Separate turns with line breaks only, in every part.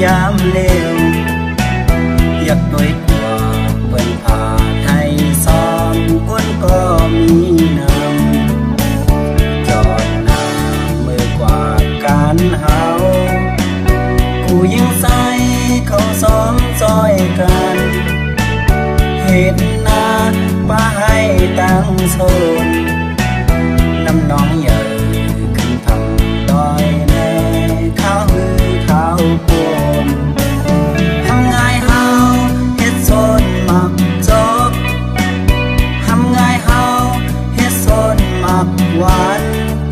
ยามเร็วอยากด้วยกว่าเปิ่นผ่าไทยซ้อมก้นก็มีนำจอดหน้ามือกว่าการเฮากูยังใส่เขาซ้อมซอยกันเห็นหน้าป้าให้ตั้งโซนน้ำน้องใหญ่ขึ้นทำดอยแน่ข้าวหือข้าวปนทำไงเฮาเฮ็ดโซนมักจบทำไงเฮาเฮ็ดโซนมักหวาน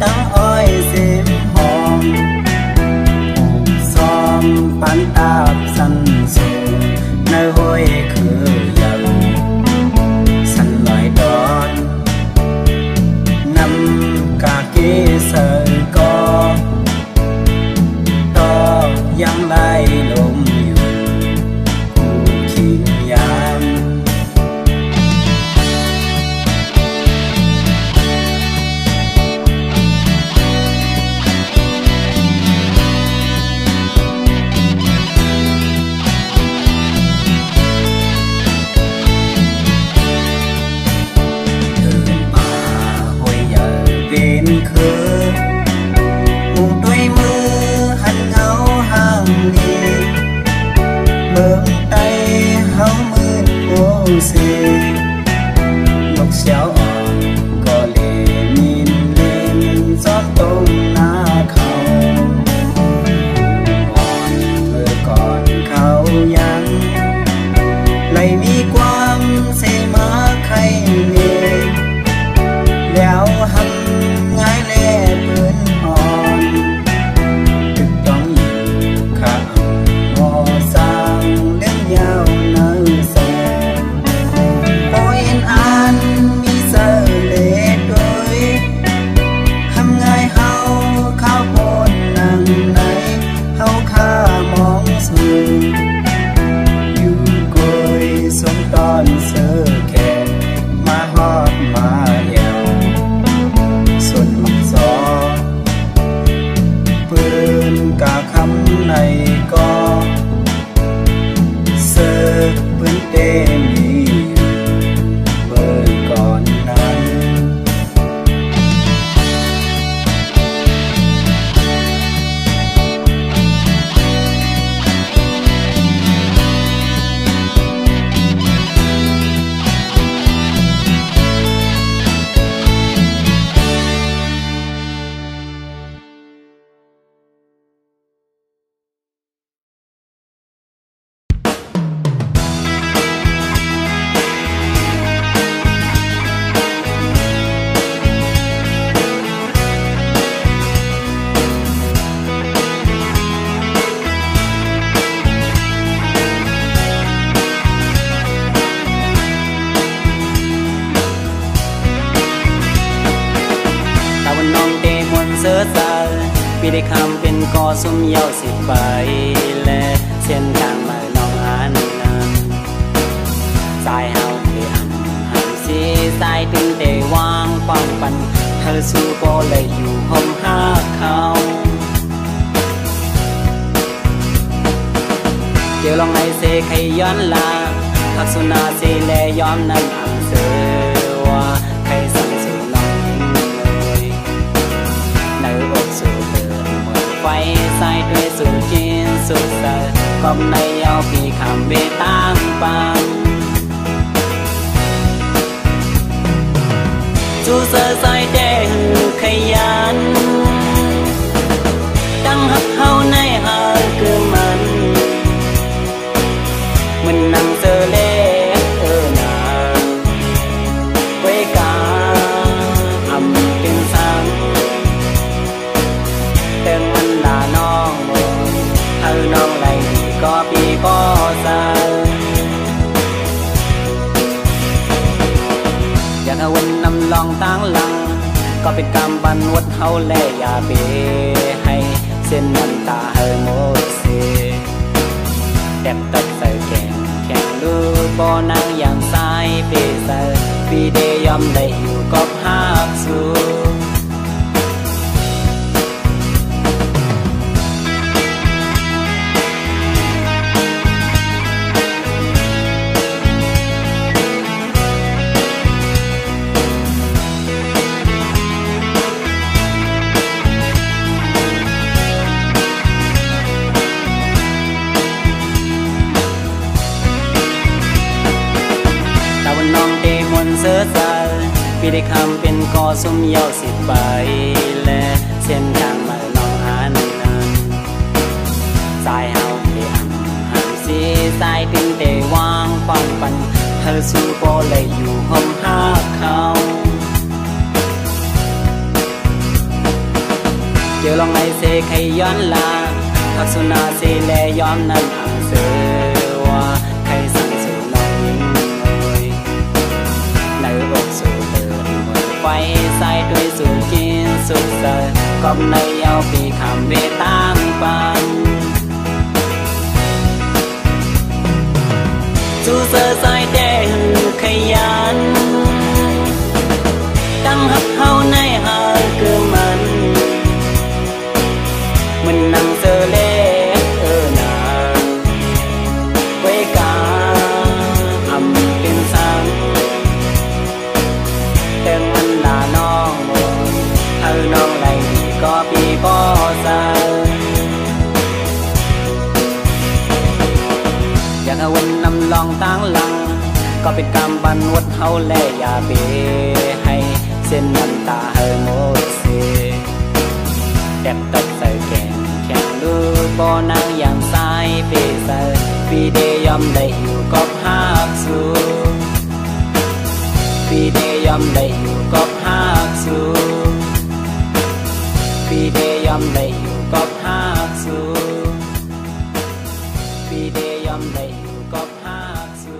ตั้งอ้อยเสียมหอมผูกซ้อมปันตาบสันสูงในห้วยคือยังสันลอยดอนนำกาเกเสยก็ต่อยังไล่ลมอยู่ผู้ขิงยามคือมุงด้วยมือหันเงาห่างลีเมืองไตเฮามืดโมเสนกเสียวอ่อนก็เลมินเล่นซ้อนตรงหน้าเขาอ่อนเมื่อก่อนเขายังเลยมีความเสมาใครเมแล้วหำง่ายแล่ปืนอ่อนตึกต้องอยู่ข้างมอสร้างเล่มยาวเนื้อแสงพอเห็นอ่านมีเสเลดด้วยทำง่ายเฮาข้าวโพดนั่งไหนเฮาข้ามองสูงอยู่กอยสมตอนเสือแขกมาฮอดมาเยาวส่วนมักซอปืนกาคำในก็เสือปืนเต้มีอยู่เบิร์ก่อนนั้น ปีได้คำเป็นกอสุมเยาสิไปและเส้นทางมาน้องอันนั้นสายเฮาเดือดหันสีสายถึงได้วางความปันเธอสู้โปเลยอยู่ห้องห้าเขาเดี๋ยวลองให้เสกให้ย้อนลาพักสุนาเสแลย้อมนั้นอังเสือว่าใครสั่งเสือน้องยิ่งเลยในอกสู่เดินเหมือนไฟใส่ด้วยสุดจีนสุดเสือกอมในเอาปีคำเบตังปังจู่เสือใส่แดงขยันตั้งหักเฮาในหาคือมันมันนั่งเสือเล่นาไว้กาอำเป็นสังเติมมันด่าน้องเธอน้องไหลก็ปีก็สาอยากเอาวันนำลองตั้งหลังก็เป็นกรรมบันวัดเฮาแลอย่าเบให้เส้นน้ำตาเฮาหมดเสียแดบตัดใส่แข่งลูกบ่นางอย่างสายเปเซอร์ปีเดยอมได้อยู่กับฮักสู พี่ได้คำเป็นกอสุ่มเยาสิไปและเส้นทางมาน้องหานั้นสายเฮาเพียงหันสีสายถึงได้วางความปันเธอสู้โปเลยอยู่ห้องหักเขาเจอลองในเสกให้ย้อนลาทักสุนาเสแลย้อมนั้นอ่างเสือว่าใครสั่งสู่น้องยิ่งเลยในอกสู่เดินหมดไฟใส่ด้วยสู่กินสุขเสยก็ในเอาปีคำเวตามปันสู่เสือใส่แดงขยันตั้งหักเฮาในหาเกือมันมันนั่งเสือเล่นาไว้กาอำเป็นสังแต่มันลาน้องเธอน้องไหลก็ปีบ่อสาวอยากเอาวันนำลองตั้งหลังก็เป็นกรรมบันวัดเฮาแลอย่าเบให้เส้นน้ำตาเฮาหมดเสียแดดตกใส่แกงแข็งดูบ่นางอย่างสายเปใส่ปีเดยอมได้อยู่กับหักสูปีเดยอมได้อยู่กับหักสูปีเดยอมได้อยู่กับหักสูปีเดยอมได้อยู่กับหักสู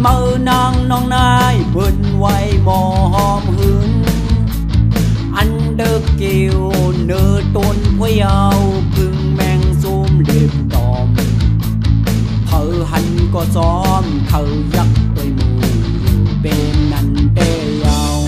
เมื่อนางน้องนายเบิ่นไว้หมอหอมหึงอันเดอร์กิวเนื้อต้นพวยาวพึ่งแมงซุ่มเล็บตอมเธอหันก็ซ้อมเธอยักตัวมือเป็นนันเตยาว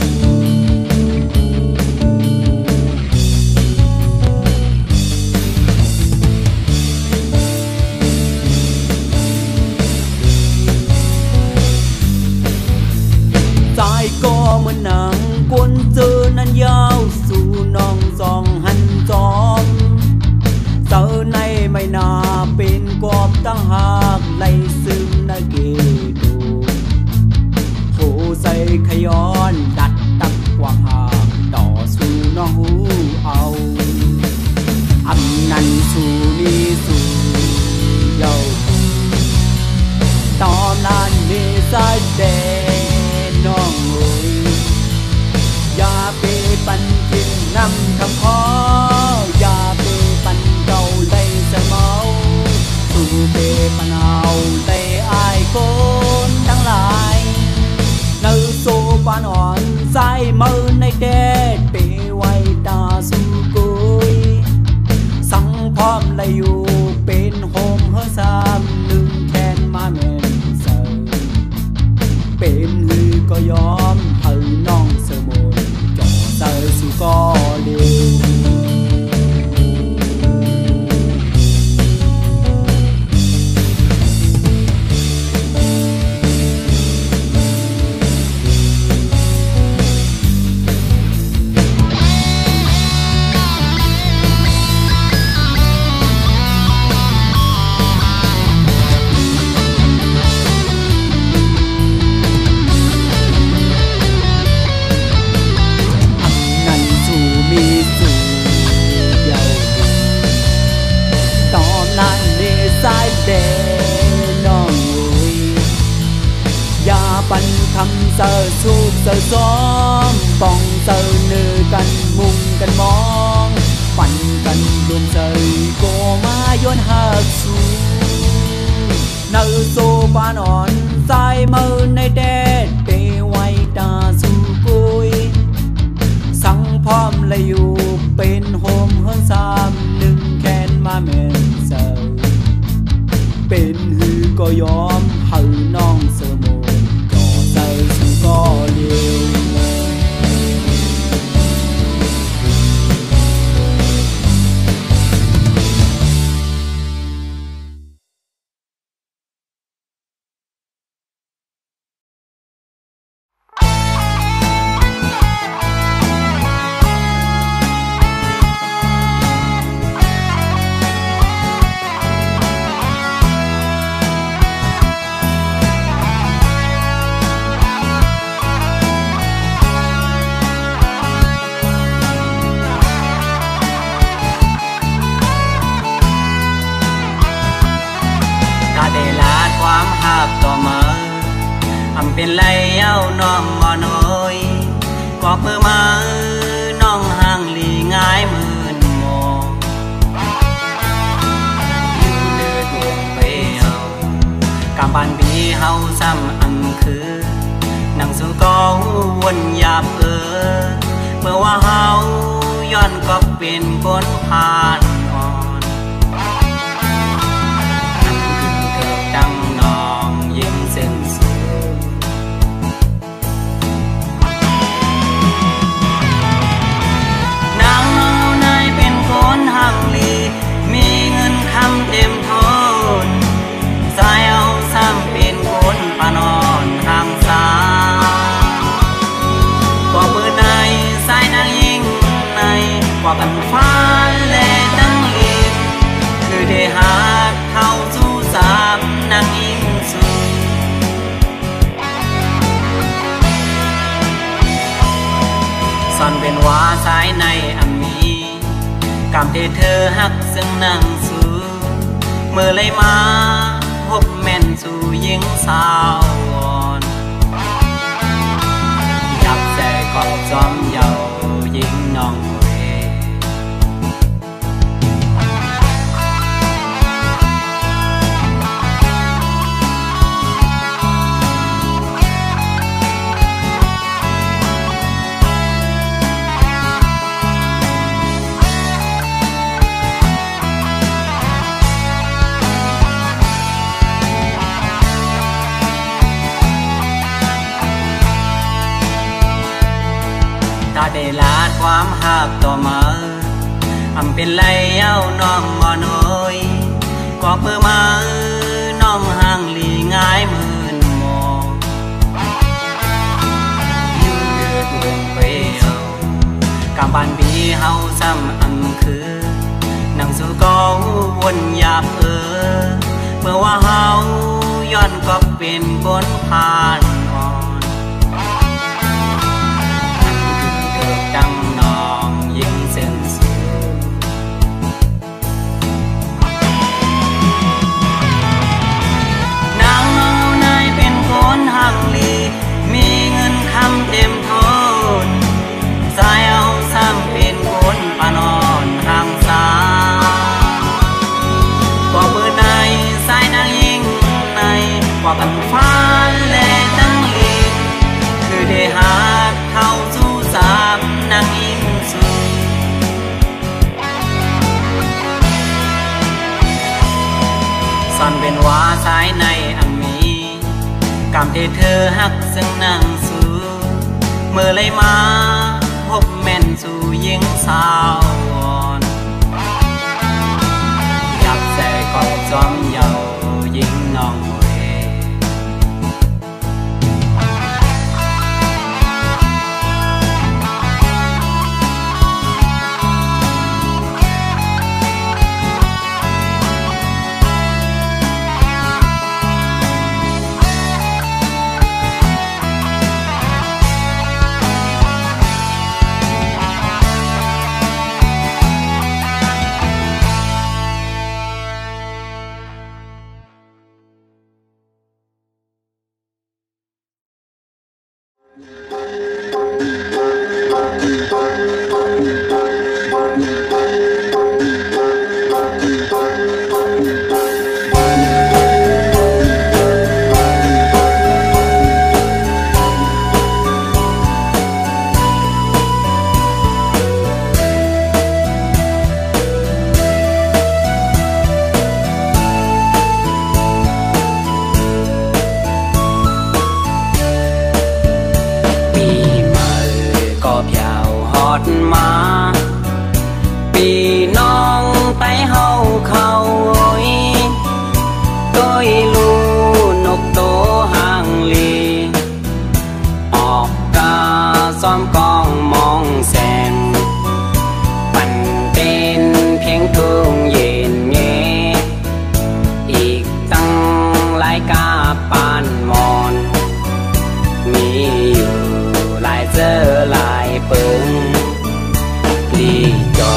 สายก็เหมือนหนังกวนเจอนั้นยาวสู่น้องสองหันจอมเจอในไม่นาเป็นกอบตั้งหากไล่ซึมนาเกดูโหใส่ขย้อนดัดตักกว่าหากต่อสู่น้องหูเอาอำนันสู่มีสู่เยาตอมลานเมสายแดงน้องเอ๋ยอย่าไปปันกินน้ำคำขออย่าไปปันเก่าได้เสมอสู่ไปปันเอาได้อายคนทั้งหลายเนื้อโซบานอ่อนใส่มือในแดดไปไว้ตาสู่กุยสังพร้อมเลยอยู่เป็นโฮมเฮอสามหนึ่งแคนมาเมนเซอเป็นลือก็ยอมให้น้องเสมอจอเซอสู่ก็เร็วปันคำเสิร์สูบเสิร์ซ้อมป้องเสิร์เนื้อกันมุงกันมองปั่นกันรวมเสิร์โกมาย้อนหักสูเนื้อโซบานอ่อนใส่มือในแดดเปไว้ตาสู่กุยสังพร้อมเลยอยู่เป็นโฮมเฮือนสามหนึ่งแคนมาเมนเสิร์เป็นหือก็ยอมให้น้องเสมอใจสู่ก็เร็ว ตัวมาอำเป็นไรเอาน้องมอน้อยก็เพื่อมาน้องห่างหลีง่ายมืนมองอยู่เดือดวงไปเอากำบานบีเฮาซ้ำอำคือนั่งสู่ก็วนหยาบเมื่อว่าเฮาย้อนก็เป็นคนผ่านอ่อนอันขึ้นเถิดดังน้องยิ่งเส้นสูงนางเฮานายเป็นคนหักลีมีเงินคำเต็มทนสายเอาซ้ำเป็นคนปานอนห่างสาก็เมื่อในสายนางยิ่งในกว่ากันฟ้าและตั้งอีกคือได้หาเข้าสู่สามนางยิ่งสูงซ่อนเป็นว่าสายในอันมีกำเทเธอหักซึ่งนางสูเมื่อเลยมาพบแม่นสู่หญิงสาวอ่อนอยากแส่กอบจอมเยาหญิงน้องเวถ้าได้ลาดความหักต่อมาอำเป็นไรเอาน้องมอน้อยก็เพื่อมาน้องห่างหลีง่ายมืนมองอยู่เดือดวงไปเอากำบานบีเฮาซ้ำอำคือนั่งสู่ก็วนหยาบเมื่อว่าเฮาย้อนก็เป็นคนผ่านอ่อนดังน้องยิ่งเส้นสูงนางเฮานายเป็นคนหักลีมีเงินคำเต็มทนสายเอาซ้ำเป็นคนปานอนห่างสาก็เมื่อในสายนางยิ่งในกว่ากันฟ้าและตั้งอีกคือได้หาเข้าสู่สามนางยิ่งสูงซ่อนเป็นว่าสายในอันมีกำเทเธอหักซึ่งนางสูเมื่อเลยมาพบแม่นสู่หญิงสาวอ่อนอยากแส่กอบจอมเยาหญิงน้องเวปีน้องไปเฮาเขาต้อยลูนกโตห่างลีออกกาซ้อมกองมองแสงปั่นเป็นเพียงทุ่งเย็นเงอีกตั้งหลายกาปานมอนมีอยู่หลายเจอหลายเปิงลีจอ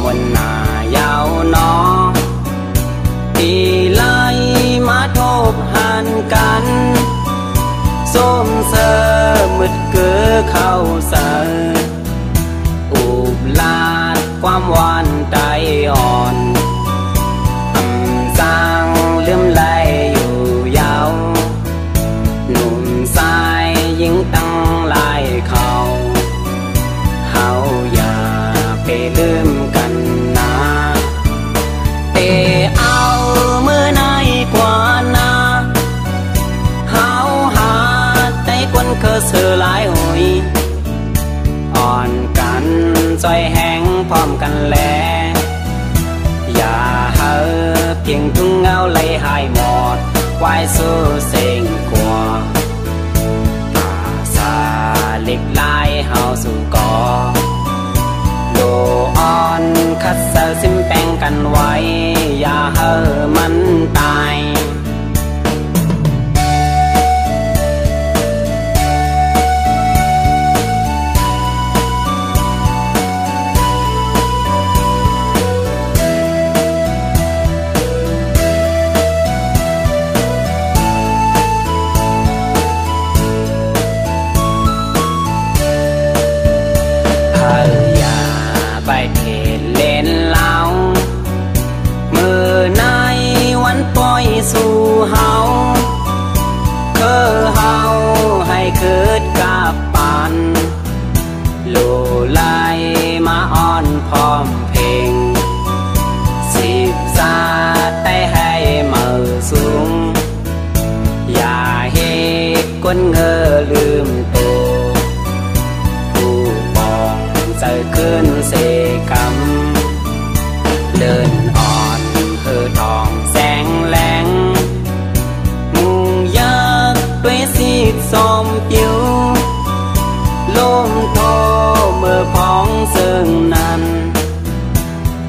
มนหน้ายาวนอปีไล่มาทบหันกัน ดกือเข้าเสออุบลาดความหวานใจอ่อนสร้างลืมไหลอยู่ยาวหนุ่มสายยิ่งตั้งลายเขาเฮาอย่าไปลืมกันนะเตเอาเมื่อในกว่านาเฮาหาใจคนเคยเสือหลายหุยอ่อนกันซอยแห้งพร้อมกันแลอย่าเฮาเพียงทุ่งเงาไหลหายหมดไว้สู้เสียงกว่าภาษาเล็กลายเฮาสู่ก่อโลอ่อนคัดเซอซิมแปงกันไว้อย่าเฮามันตายไปเขตเล่นเล่ามือในวันปล่อยสู่เฮาคือเฮาให้คืดกับปันโลไลมาอ่อนพร้อมเพลงสิบสาแต่ให้มือสูงอย่าเหตุคนเงอลืมตัวเจอขึ้นเสกำเดินอ่อนคือทองแสงแหลงมุงยักด้วยสีส้มผิวลมโทเมื่อพองซึ่งนั้น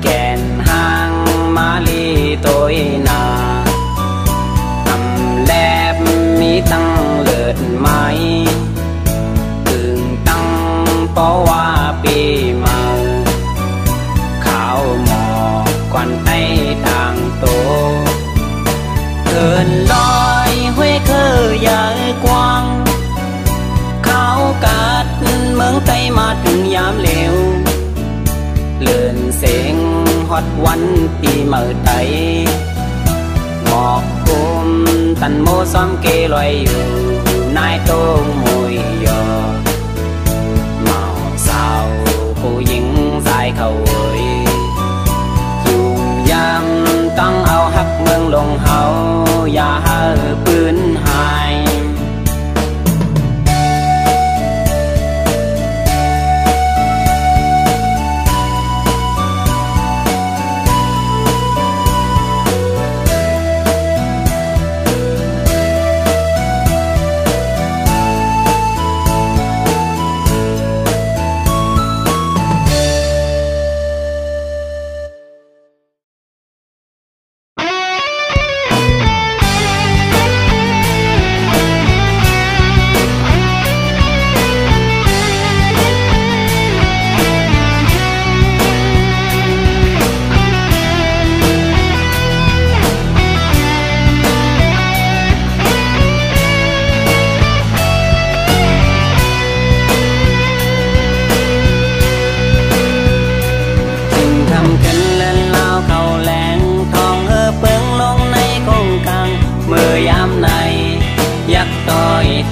แก่นห่างมาลีตัวนาทำแลบมีตั้งเลิศไหมตึงตั้งเพราะว่าปีมาข้าวหมอกควันไต้ต่างโตเกินลอยห้วยคือยายกว้างข้าวกัดเมืองไต้มาถึงยามเหลวเลื่อนเสียงฮอดวันปีเมื่อไต้หมอกกุมตันโมซ้อมเกลอยอยู่นายโต้งมวยยอผู้หญิงสายเขาเอ่ยยุ่งยำต้องเอาหักเมืองลงเฮาอย่าหาปืนหาย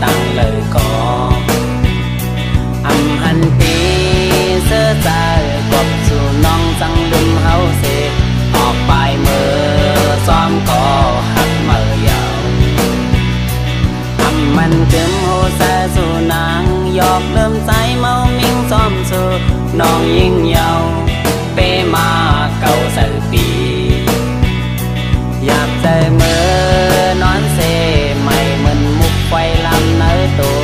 ตั้งเลยก่ออำหันตีเสื้อใจกบสู่น้องจังลืมเฮาเสออกไปเมื่อซ้อมก่อหักเมื่อยาวอำมันเติมโหแสสู่นางยอกเริ่มใจเมามิ่งซ้อมสู่น้องยิ่งยาวเปมาเก่าใส่ปีอยากใจเมื่อนอนเสไม่เหมือนมุกไฟลำเนื้อตัว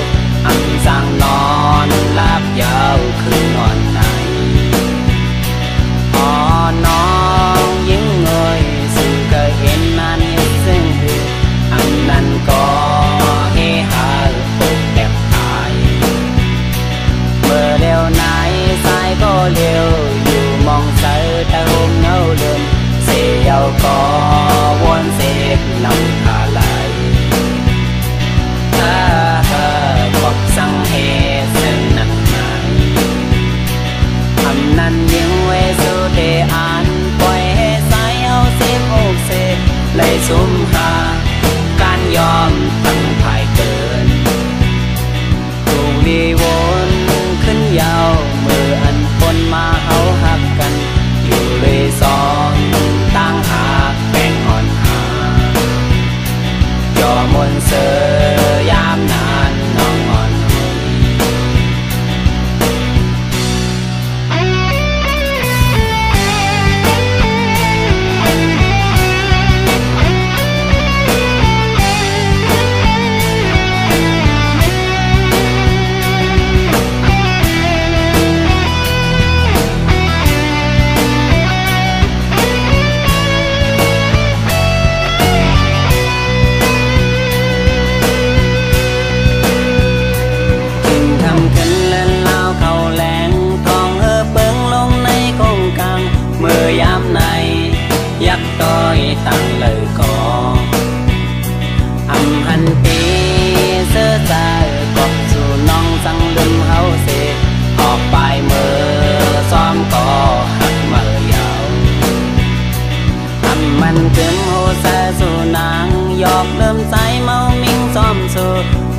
อันสั่งนอนลาบยาวคือนอนในอ๋อน้องยิ่งเงยซึ่งเคยเห็นนานซึ่งคืออันนั้นก็เฮฮาปกแทบตายเมื่อเร็วไหนสายก็เร็วอยู่มองเสือเติ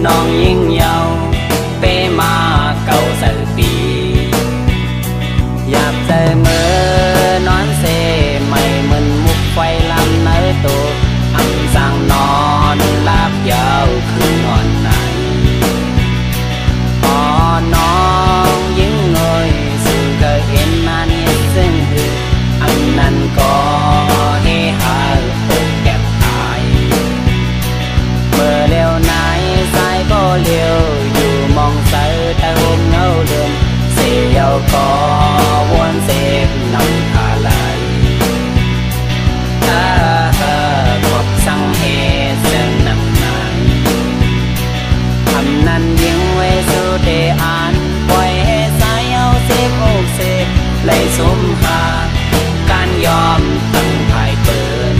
น้องยิ่งเยาเป้มาเก่าใส่ปีอยากใจมือนอนเซไม่เหมือนมุกไฟลำเนื้อตัวอันสั่งนอนลาบยาวคือนอนไหนอ๋อน้องยิ่งเงยสื่อเคยเห็นมาเนี่ยซึ่งคืออันนั้นก็เฮฮาอกแก็บตายเมื่อเร็วไหนสายก็เร็วอยู่มองเสือแต่โฮมเงาเดิมเสียวก็วนเสพนำทาไหลกบสังเหตุเสื่อมนำไหนทำนั้นยิ่งไว้สู่เดอ่านปล่อยให้สายเอาเสพอกเสพไล่สมหาการยอมตั้งภายเปิด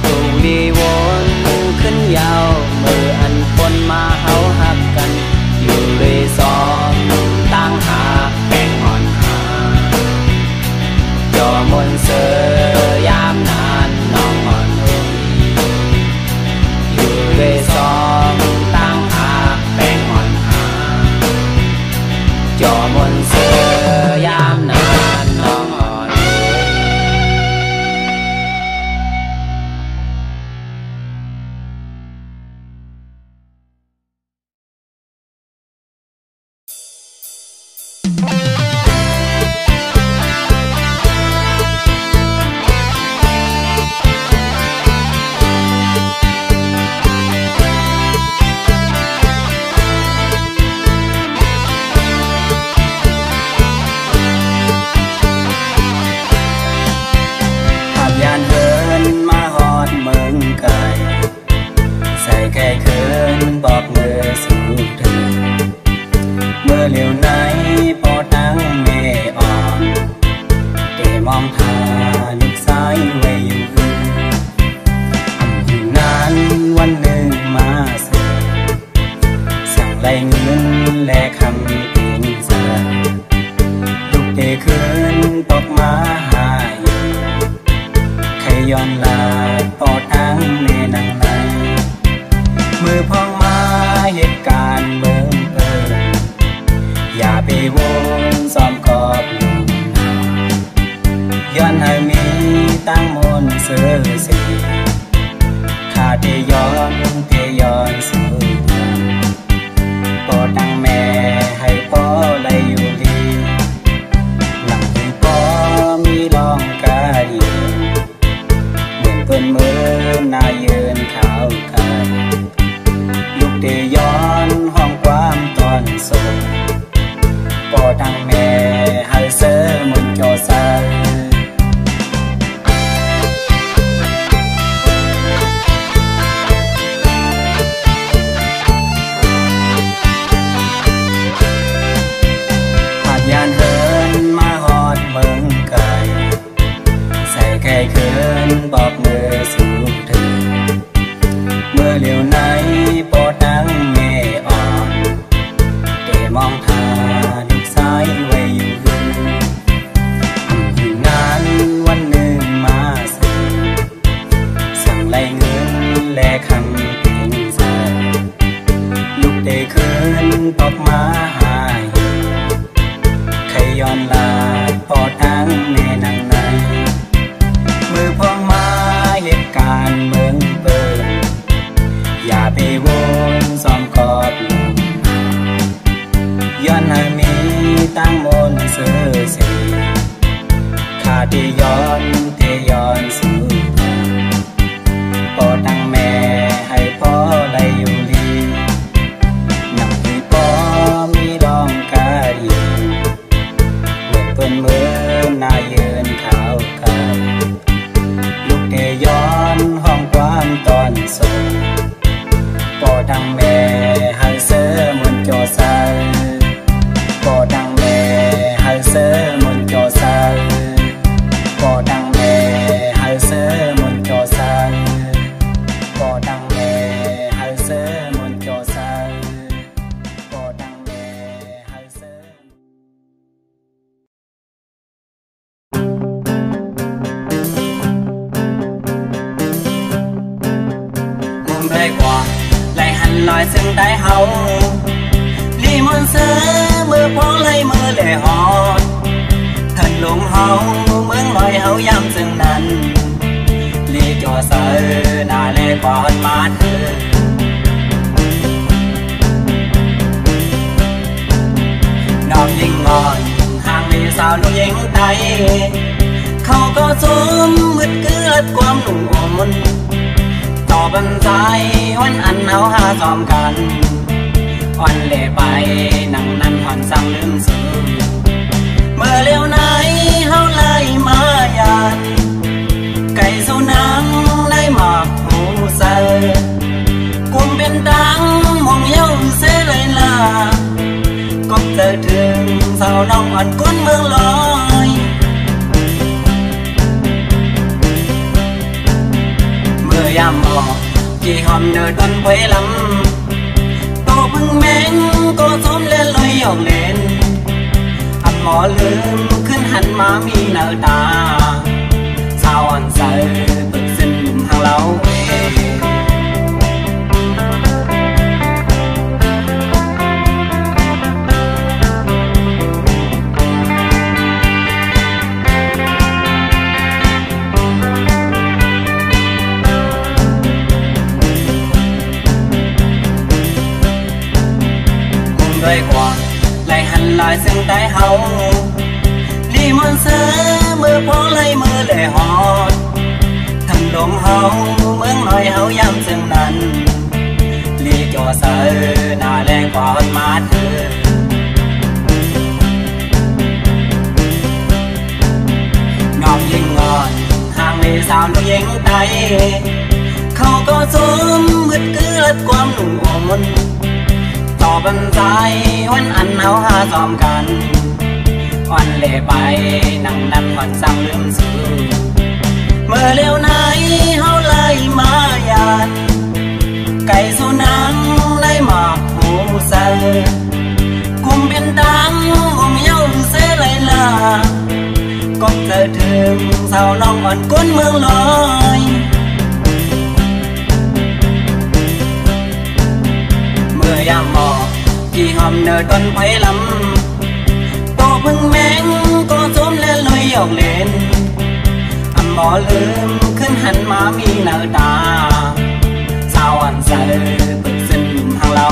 ถูกดีวนขึ้นยาวมืออันปนมาเฮาหักกันอยู่เลยสองตั้งหาแบ่งอ่อนหาจอมนเสือยามนานน้องอ่อนอุ่นอยู่เลยสองตั้งหาแบ่งอ่อนหาจอมนเสือยามนานน้องอ่อนยานเดินมาฮอดเมืองไกลใส่แก่เคินบอกเมื่อสู่เธอเมื่อเหลียวไหนพอตั้งเมอ่อนเตมองทาลูกสายไว้อยู่อยู่นานวันหนึ่งมาเสือสั่งไล่เงินและคำติงเสือลูกเตคืนตกมาหาย้อนลาพอทั้งในนังในมือพองมาเหตุการณ์เบิ่มเปิดอย่าไปวนซ้อมกอบย้อนให้มีตั้งมนเสือสีข้าเทย้อนสู่พอตั้งแม่ให้พ่อไล่อยู่ดีหลังที่พ่อมีลองกาดีเปิ้นเมื่อนายืนขาวกายลูกเตย้อนห้องความตอนส่งปอทางแม่ให้เสือมุนจอซาผ่านยานเหินมาฮอดเมืองไกลใส่แก่เคินบอกเมื่อสู่เธอเมื่อเหลียวไหนพอตั้งเมอ่อนเตมองทาลูกสายไว้อยู่อยู่นานวันหนึ่งมาเสือสั่งไล่เงินและคำติงเสือลูกเตคืนตกมาหาใครย้อนลาพอตั้งเมนังในมือพองมาเหตุการณ์เมืองเปิดอย่าไปวนซ้อมกอบย้อนให้มีตั้งมนเสือสีข้าที่ย้อนสู่พอตั้งแม่ให้พ่อไล่อยู่ลีหนักที่พ่อมีลองกาดีเหมือนเปิ้นเมื่อนายืนขาวกายลูกเตย้อนห้องความตอนส่งปอดังแม่ให้เสือมุนจอซาปอดังแม่ให้เสือมุนจอซาปอดังแม่ให้เสือมุนจอซาปอดังแม่ให้เสือมุนจอซาปอดังแม่ให้เสือมุมเพลงกว่าไล่หัน hành lại xưng tay hậu li môn sơ mưa phố lấy mưa lệ hòn thần lùng hậu mướn loài hậu giam xưng nành li cho sợ nà lệ còn mát nọcยิงงอนห่างลีสาวลูกยิงไตเขาก็ซุ้มมืดเกลือความหนุ่มอ่อนต่อบันใจวันอันเอาหาจอมกันอ่อนเล่ไปนั่งนั่นผ่อนสั่งลืมซื้อเมื่อเลี้ยวไหนเฮาไล่มาหยาดไก่สูนังได้หมากหูเสือกุมเป็นตังมองเย้าเสเลยล่ะก็เจอถึงสาวน้องอ่อนกุ้นเมืองลอยเมื่อยามหมอกกี่หอมเนื้อต้นไผ่ลำโตพึ่งแมงก็ซ้อมเล่นลอยหยอกเล่นอันหมอลืมขึ้นหันมามีเนื้อตาสาวอ่อนใสตึกสิ้นทางเราด้วยกว่าไล่หันลายซึ่งใต้เฮาลีมอนเสือมือพอไล่มือเล่หอดทันลมเฮาเมืองน้อยเฮาย้ำซึ่งนั้นลีจ่อเสือหน้าแรงกว่ามาเธอนอกยิงงอนห่างลีสาวลูกยิงไตเขาก็ซุ้มมืดเกลือความหนุ่มอ่อนต่อบันใจวันอันเอาหาจอมกันอ่อนเล่ไปนั่งนั่นผ่อนสั่งลืมซื้อเมื่อเลี้ยวไหนเฮาไล่มาหยาดไก่สูนังได้หมากหูเสือกุมเป็นตังมองเย้าเสเลยล่ะก็เจอถึงสาวน้องอ่อนกุ้นเมืองลอยเมื่อยามหมอกกี่หอมเนื้อต้นไผ่ลำโตพึ่งแมงก็ซ้อมเล่นลอยหยอกเล่นอันหมอลืมขึ้นหันมามีเนื้อตาสาวอ่อนใสตึกสิ้นทางเรา